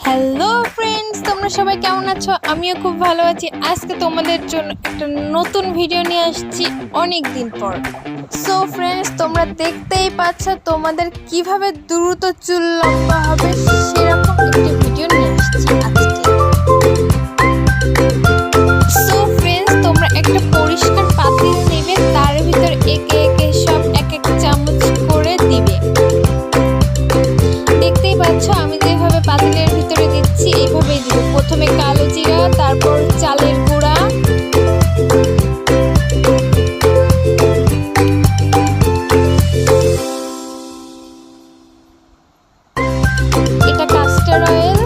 Hello friends, তোমরা সবাই কেমন আছো? আমিও খুব ভালো আছি। আজকে তোমাদের জন্য একটা নতুন ভিডিও নিয়ে আসছি অনেক দিন পর। সো ফ্রেন্ডস, তোমরা দেখতেই পাচ্ছ তোমাদের কিভাবে দ্রুত চুল লম্বা হবে সেরকম একটি ভিডিও নিয়ে আসছি আজকে। সো ফ্রেন্ডস, তোমরা একটা পরিষ্কার পাতিল নেবে, তার ভিতর একে একে সব এক এক চামচ করে দিবে। দেখতেই পাচ্ছ আমি যেভাবে পাতিলের ভিতরে দিচ্ছি এইভাবেই দিব। প্রথমে কালো জিরা, তারপর চালের গুঁড়া, এটা কাস্টার অয়েল,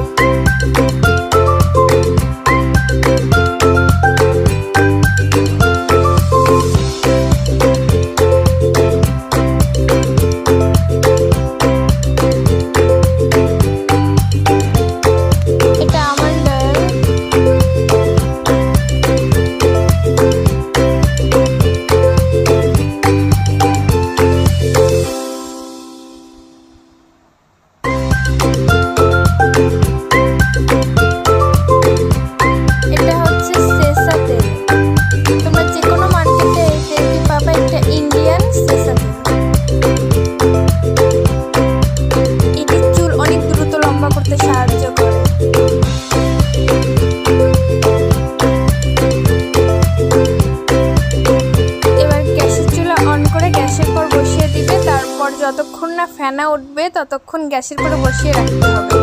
এটা আমন্ড অয়েল, এটা হচ্ছে সেসা তেল। তোমরা যে কোনো মার্কেটে এই তেলটি পাবে, এটা ইন্ডিয়ান সেসা তেল। এটি চুল অনেক দ্রুত লম্বা করতে সাহায্য করে। এবার গ্যাসের চুলা অন করে গ্যাসের পর বসিয়ে দিবে। তারপর যতক্ষণ না ফেনা উঠবে ততক্ষণ গ্যাসের পরে বসিয়ে রাখতে হবে।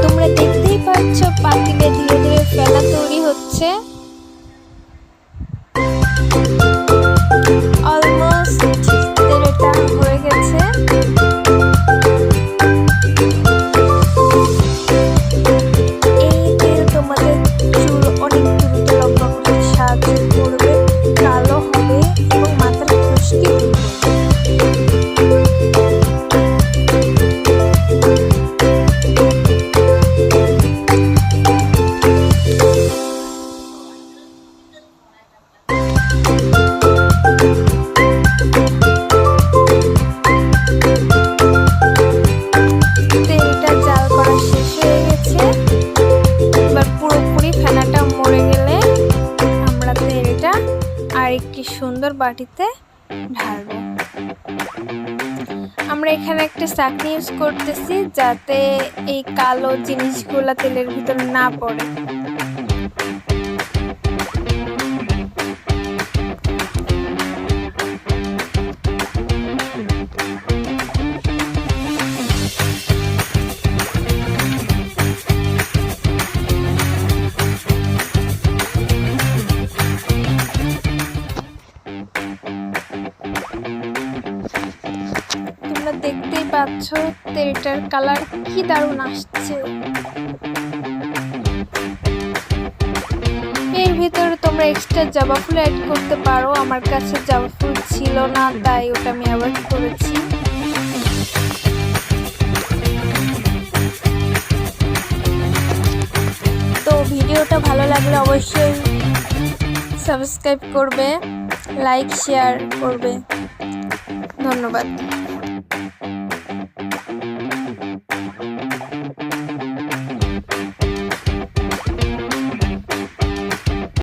তোমরা দেখতেই পাচ্ছ পাতিলে ধীরে ধীরে ফেনা তৈরি হচ্ছে। অলমোস্ট তেলটা হয়ে গেছে। এই তেল তোমাদের চুল অনেক দ্রুত লম্বা করতে সাহায্য করবে, কালো হবে এবং মাথার খুশকি দূর করবে। তেলটা জাল করা শেষ হয়ে গেছে। এবার পুরোপুরি ফেনাটা মরে গেলে আমরা তেলটা আর একটি সুন্দর বাটিতে ঢালবো। আমরা এখানে একটা ছাঁকনি ইউজ করতেছি যাতে এই কালো জিনিসগুলো তেলের ভিতর না পড়ে। তোমরা দেখতেই পাচ্ছ তেলটার কালার কি দারুণ আসছে। এর ভিতরে তোমরা এক্সট্রা জবা ফুল অ্যাড করতে পারো। আমার কাছে জবা ফুল ছিল না, তাই ওটা আমি অ্যাভয়েড করেছি। তো ভিডিওটা ভালো লাগলে অবশ্যই সাবস্ক্রাইব করবে, লাইক শেয়ার করবে। ধন্যবাদ।